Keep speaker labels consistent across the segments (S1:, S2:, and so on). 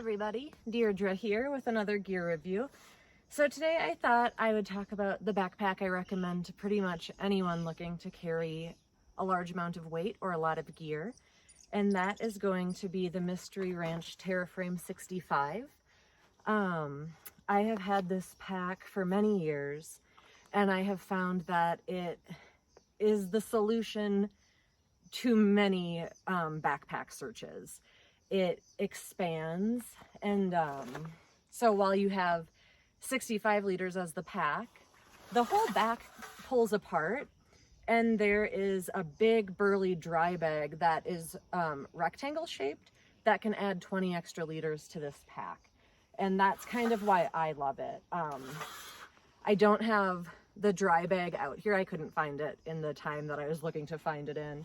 S1: everybody, Deirdre here with another gear review. So today I thought I would talk about the backpack I recommend to pretty much anyone looking to carry a large amount of weight or a lot of gear, and that is going to be the Mystery Ranch Terraframe 65. I have had this pack for many years, and I have found that it is the solution to many backpack searches. It expands, and so while you have 65 liters as the pack, the whole back pulls apart, and there is a big burly dry bag that is rectangle shaped that can add 20 extra liters to this pack. And that's kind of why I love it. I don't have the dry bag out here. I couldn't find it in the time that I was looking to find it in.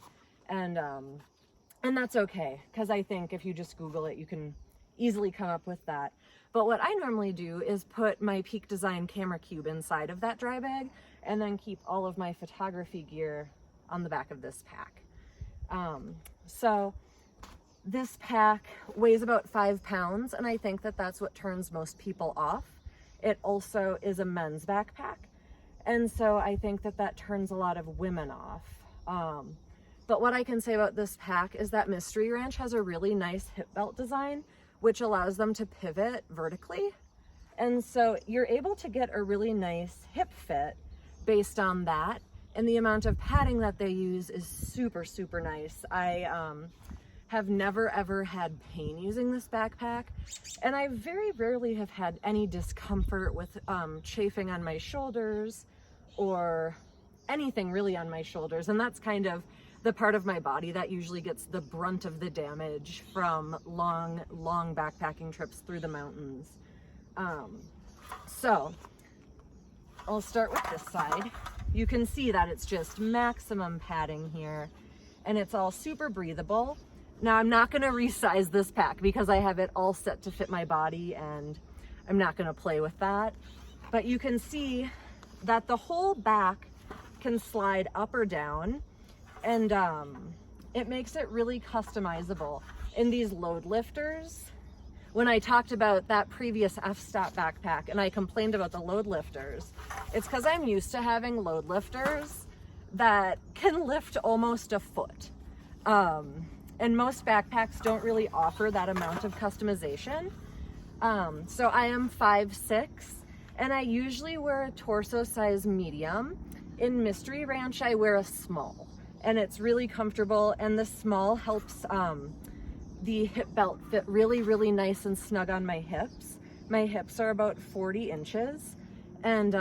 S1: And that's okay, because I think if you just Google it, you can easily come up with that. But what I normally do is put my Peak Design camera cube inside of that dry bag and then keep all of my photography gear on the back of this pack. So this pack weighs about 5 pounds, and I think that that's what turns most people off. It also is a men's backpack, and so I think that that turns a lot of women off. But what I can say about this pack is that Mystery Ranch has a really nice hip belt design, which allows them to pivot vertically. And so you're able to get a really nice hip fit based on that. And the amount of padding that they use is super, super nice. I have never ever had pain using this backpack. And I very rarely have had any discomfort with chafing on my shoulders or anything really on my shoulders. And that's kind of the part of my body that usually gets the brunt of the damage from long backpacking trips through the mountains. So I'll start with this side. You can see that it's just maximum padding here, and it's all super breathable. Now I'm not gonna resize this pack because I have it all set to fit my body, and I'm not gonna play with that. But you can see that the whole back can slide up or down, and it makes it really customizable. In these load lifters, when I talked about that previous f-stop backpack and I complained about the load lifters, it's because I'm used to having load lifters that can lift almost a foot. And most backpacks don't really offer that amount of customization. So I am 5'6", and I usually wear a torso size medium. In Mystery Ranch, I wear a small, and it's really comfortable, and the small helps the hip belt fit really, really nice and snug on my hips. My hips are about 40 inches, and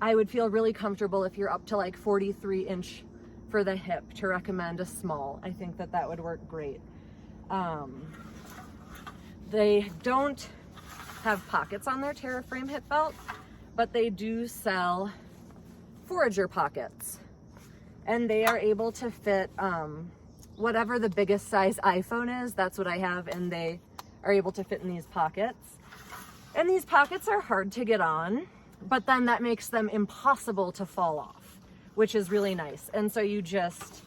S1: I would feel really comfortable if you're up to like 43 inch for the hip to recommend a small. I think that that would work great. They don't have pockets on their Terraframe hip belt, but they do sell forager pockets, and they are able to fit whatever the biggest size iPhone is. That's what I have, and they are able to fit in these pockets. And these pockets are hard to get on, but then that makes them impossible to fall off, which is really nice. And so you just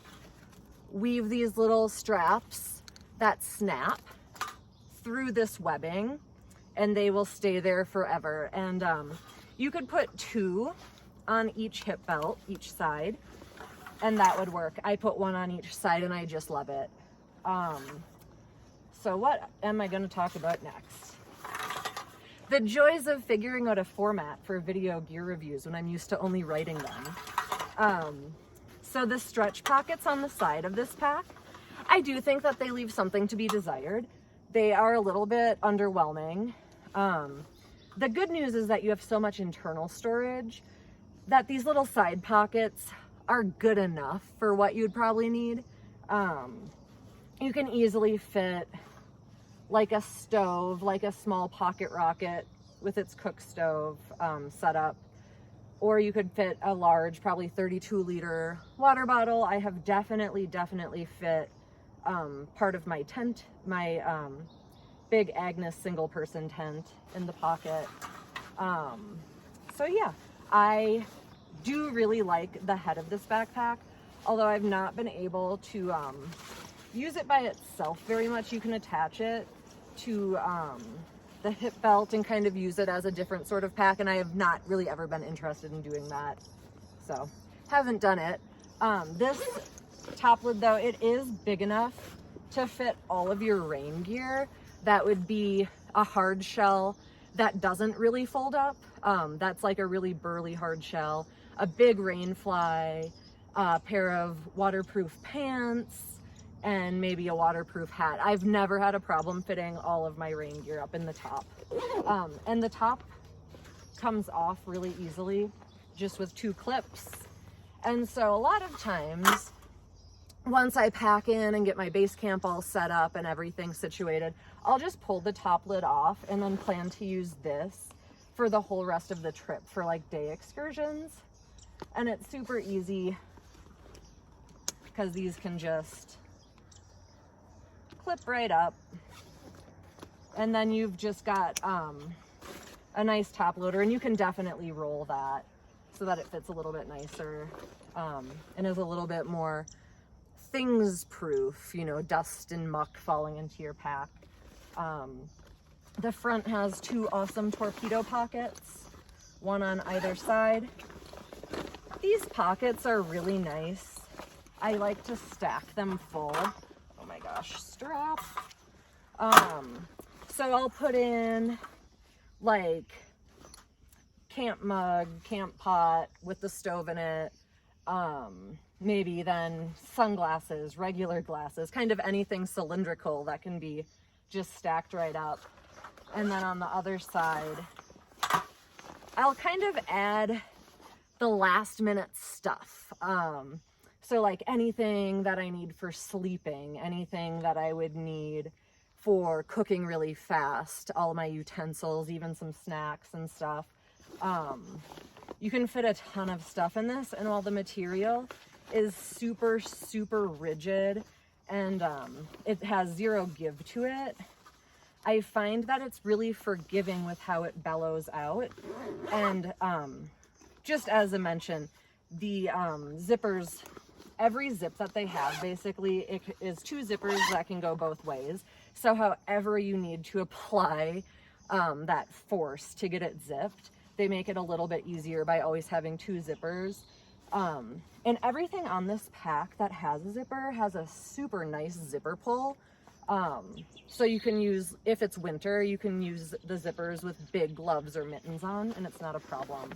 S1: weave these little straps that snap through this webbing, and they will stay there forever. And you could put 2 on each hip belt, each side, and that would work. I put 1 on each side, and I just love it. So what am I going to talk about next? The joys of figuring out a format for video gear reviews when I'm used to only writing them. So the stretch pockets on the side of this pack, I do think that they leave something to be desired. They are a little bit underwhelming. The good news is that you have so much internal storage that these little side pockets are good enough for what you'd probably need. You can easily fit like a stove, like a small pocket rocket with its cook stove setup, or you could fit a large, probably 32-liter water bottle. I have definitely fit part of my tent, my big Agnes single-person tent in the pocket. So yeah, I do really like the head of this backpack, although I've not been able to use it by itself very much. You can attach it to the hip belt and kind of use it as a different sort of pack, and I have not really ever been interested in doing that, so haven't done it. This top lid though, it is big enough to fit all of your rain gear. That would be a hard shell that doesn't really fold up. That's like a really burly hard shell, a big rain fly, a pair of waterproof pants, and maybe a waterproof hat. I've never had a problem fitting all of my rain gear up in the top. And the top comes off really easily just with 2 clips. And so a lot of times, once I pack in and get my base camp all set up and everything situated, I'll just pull the top lid off and then plan to use this for the whole rest of the trip for like day excursions. And it's super easy because these can just clip right up, and then you've just got a nice top loader, and you can definitely roll that so that it fits a little bit nicer and is a little bit more things proof, you know, dust and muck falling into your pack. The front has 2 awesome torpedo pockets, one on either side. These pockets are really nice. I like to stack them full. Oh my gosh, strap. So I'll put in like camp mug, camp pot with the stove in it, maybe then sunglasses, regular glasses, kind of anything cylindrical that can be just stacked right up. And then on the other side, I'll kind of add the last minute stuff. So like anything that I need for sleeping, anything that I would need for cooking really fast, all my utensils, even some snacks and stuff. You can fit a ton of stuff in this, and while the material is super, super rigid and it has 0 give to it, I find that it's really forgiving with how it bellows out. And just as a mention, the zippers, every zip that they have, basically it is 2 zippers that can go both ways. So however you need to apply that force to get it zipped, they make it a little bit easier by always having 2 zippers. And everything on this pack that has a zipper has a super nice zipper pull. So you can use, if it's winter, you can use the zippers with big gloves or mittens on, and it's not a problem.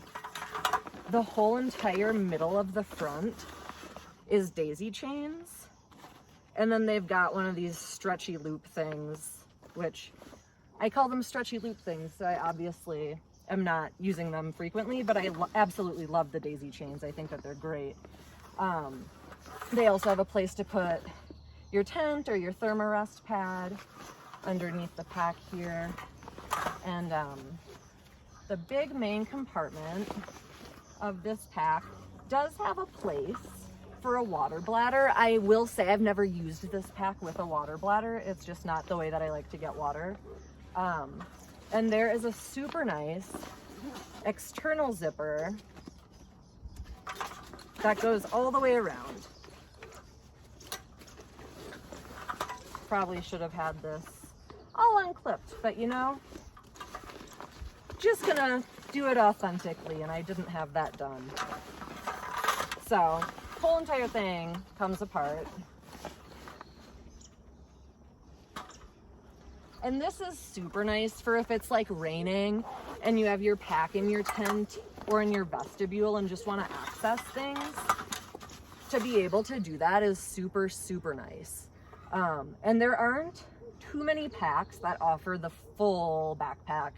S1: The whole entire middle of the front is daisy chains. And then they've got one of these stretchy loop things, which I call them stretchy loop things. So I obviously am not using them frequently, but I absolutely love the daisy chains. I think that they're great. They also have a place to put your tent or your thermarest pad underneath the pack here. And the big main compartment of this pack does have a place for a water bladder. I will say I've never used this pack with a water bladder. It's just not the way that I like to get water. And there is a super nice external zipper that goes all the way around. Probably should have had this all unclipped, but you know, just gonna do it authentically, and I didn't have that done. So, whole entire thing comes apart. And this is super nice for if it's like raining and you have your pack in your tent or in your vestibule and just want to access things. To be able to do that is super, super nice. And there aren't too many packs that offer the full backpack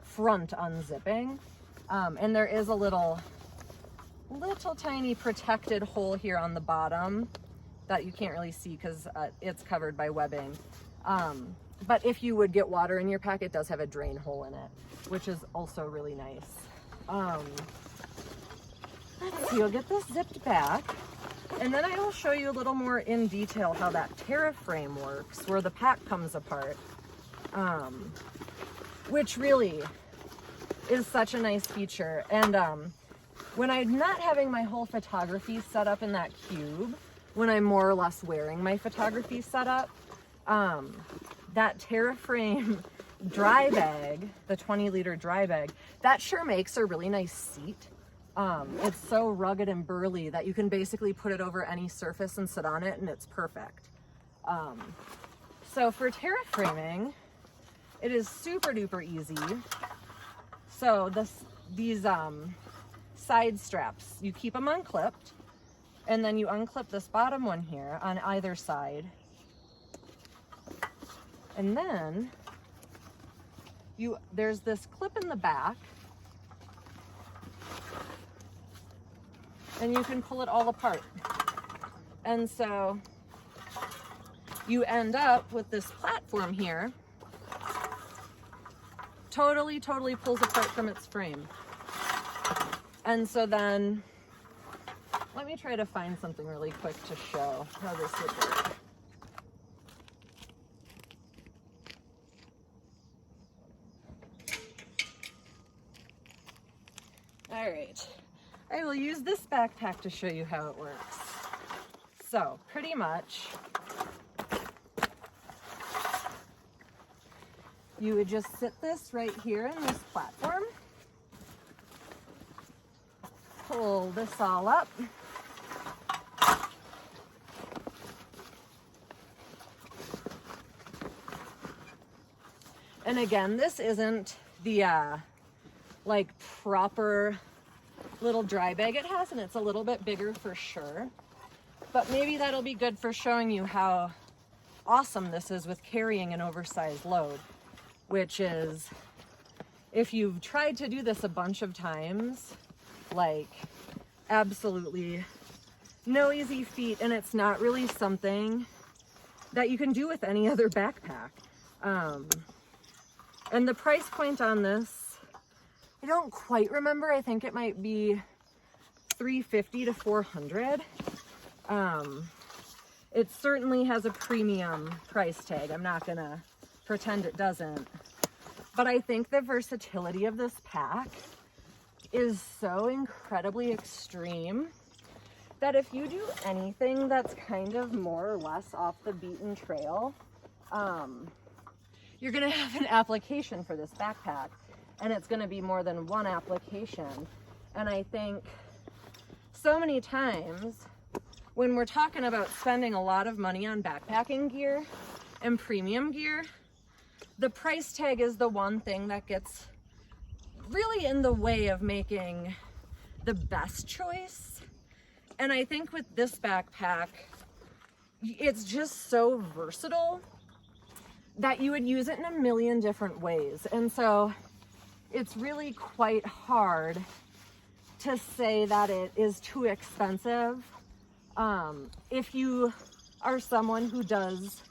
S1: front unzipping. And there is a little tiny protected hole here on the bottom that you can't really see because it's covered by webbing. But if you would get water in your pack, it does have a drain hole in it, which is also really nice. Let's see, you'll get this zipped back. And then I will show you a little more in detail how that Terraframe works, where the pack comes apart, which really is such a nice feature. And when I'm not having my whole photography set up in that cube, when I'm more or less wearing my photography setup, that Terraframe dry bag, the 20-liter dry bag, that sure makes a really nice seat. It's so rugged and burly that you can basically put it over any surface and sit on it, and it's perfect. So for terraframing, it is super duper easy. So these side straps, you keep them unclipped, and then you unclip this bottom one here on either side. And then there's this clip in the back, and you can pull it all apart. And so you end up with this platform here, totally pulls apart from its frame. And so then, let me try to find something really quick to show how this would work. All right, I will use this backpack to show you how it works. So pretty much, you would just sit this right here in this platform, pull this all up, and again, this isn't the like proper little dry bag it has, and it's a little bit bigger for sure, but maybe that'll be good for showing you how awesome this is with carrying an oversized load, which is, if you've tried to do this a bunch of times, like absolutely no easy feat, and it's not really something that you can do with any other backpack. And the price point on this, I don't quite remember. I think it might be $350 to $400. It certainly has a premium price tag. I'm not gonna pretend it doesn't. But I think the versatility of this pack is so incredibly extreme that if you do anything that's kind of more or less off the beaten trail, you're gonna have an application for this backpack, and it's gonna be more than one application. And I think so many times when we're talking about spending a lot of money on backpacking gear and premium gear, the price tag is the one thing that gets really in the way of making the best choice. And I think with this backpack, it's just so versatile that you would use it in a million different ways. And so it's really quite hard to say that it is too expensive. If you are someone who does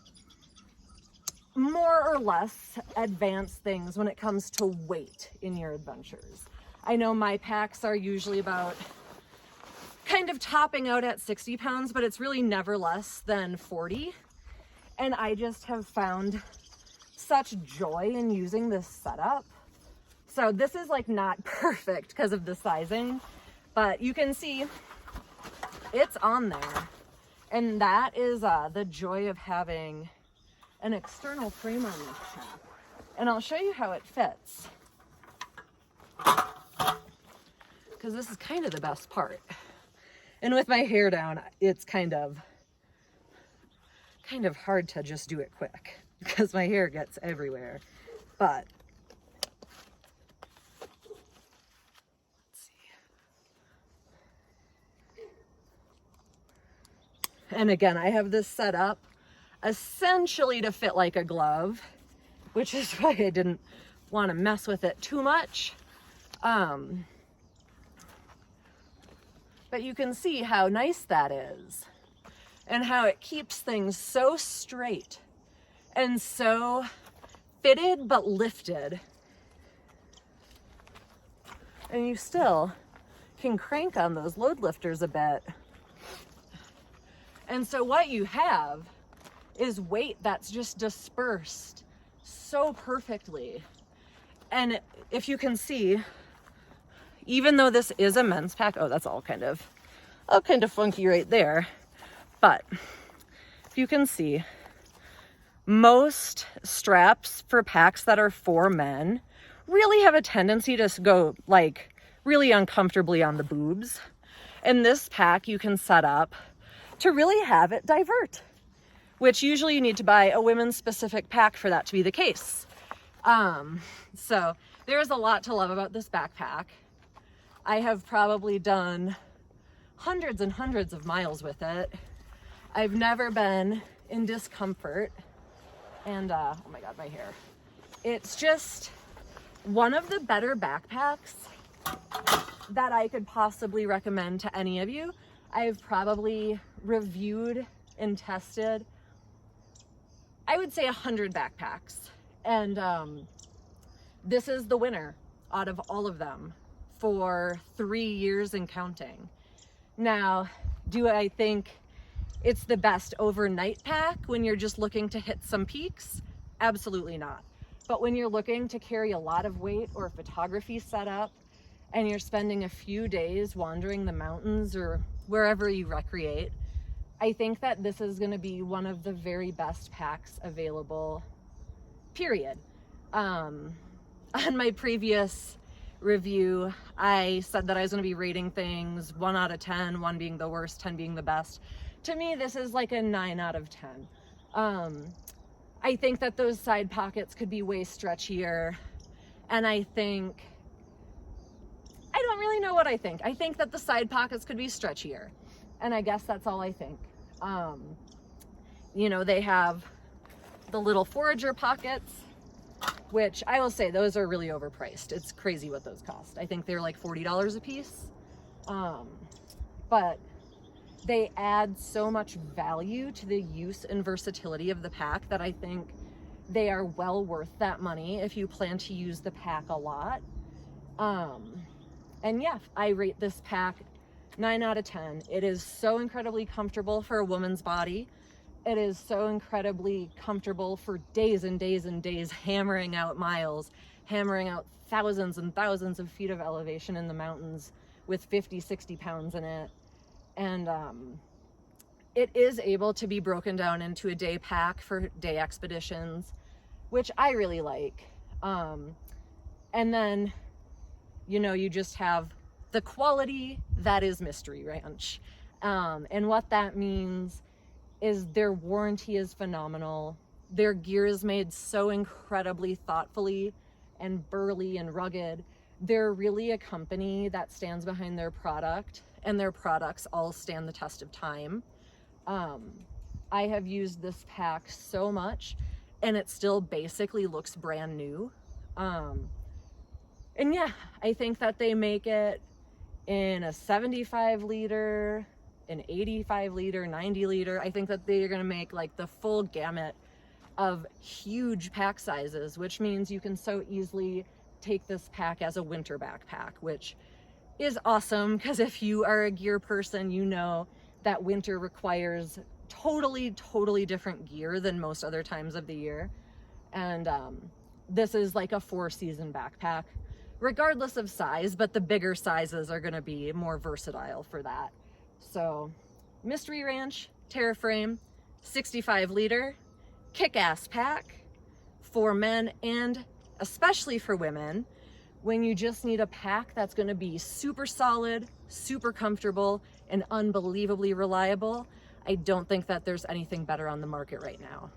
S1: more or less advanced things when it comes to weight in your adventures. I know my packs are usually about kind of topping out at 60 pounds, but it's really never less than 40. And I just have found such joy in using this setup. So this is like not perfect because of the sizing, but you can see it's on there. And that is the joy of having an external frame on this pack. And I'll show you how it fits, because this is kind of the best part. And with my hair down, it's kind of hard to just do it quick because my hair gets everywhere. But let's see. And again, I have this set up essentially to fit like a glove, which is why I didn't want to mess with it too much. But you can see how nice that is and how it keeps things so straight and so fitted but lifted. And you still can crank on those load lifters a bit. And so what you have is weight that's just dispersed so perfectly. And if you can see, even though this is a men's pack, oh, that's all kind of funky right there. But if you can see, most straps for packs that are for men really have a tendency to go like really uncomfortably on the boobs. And this pack you can set up to really have it divert, which usually you need to buy a women's specific pack for that to be the case. So there's a lot to love about this backpack. I have probably done hundreds and hundreds of miles with it. I've never been in discomfort. And oh my God, my hair. It's just one of the better backpacks that I could possibly recommend to any of you. I've probably reviewed and tested, I would say 100 backpacks. And this is the winner out of all of them for 3 years and counting. Now, do I think it's the best overnight pack when you're just looking to hit some peaks? Absolutely not. But when you're looking to carry a lot of weight or photography setup and you're spending a few days wandering the mountains or wherever you recreate, I think that this is going to be one of the very best packs available, period. On my previous review, I said that I was going to be rating things 1 out of 10, 1 being the worst, 10 being the best. To me, this is like a 9 out of 10. I think that those side pockets could be way stretchier. And I don't really know what I think. I think that the side pockets could be stretchier. And I guess that's all I think. You know, they have the little forager pockets, which I will say those are really overpriced. It's crazy what those cost. I think they're like $40 a piece. But they add so much value to the use and versatility of the pack that I think they are well worth that money if you plan to use the pack a lot. And yeah, I rate this pack 9 out of 10. It is so incredibly comfortable for a woman's body. It is so incredibly comfortable for days and days and days, hammering out miles, hammering out thousands and thousands of feet of elevation in the mountains with 50, 60 pounds in it. And it is able to be broken down into a day pack for day expeditions, which I really like. And then, you know, you just have the quality that is Mystery Ranch. And what that means is their warranty is phenomenal. Their gear is made so incredibly thoughtfully and burly and rugged. They're really a company that stands behind their product, and their products all stand the test of time. I have used this pack so much and it still basically looks brand new. And yeah, I think that they make it in a 75 liter, an 85 liter, 90 liter. I think that they're going to make like the full gamut of huge pack sizes, which means you can so easily take this pack as a winter backpack, which is awesome because if you are a gear person, you know that winter requires totally different gear than most other times of the year. And this is like a 4-season backpack, regardless of size, but the bigger sizes are going to be more versatile for that. So Mystery Ranch Terraframe 65 liter kick-ass pack for men and especially for women when you just need a pack that's going to be super solid, super comfortable, and unbelievably reliable. I don't think that there's anything better on the market right now.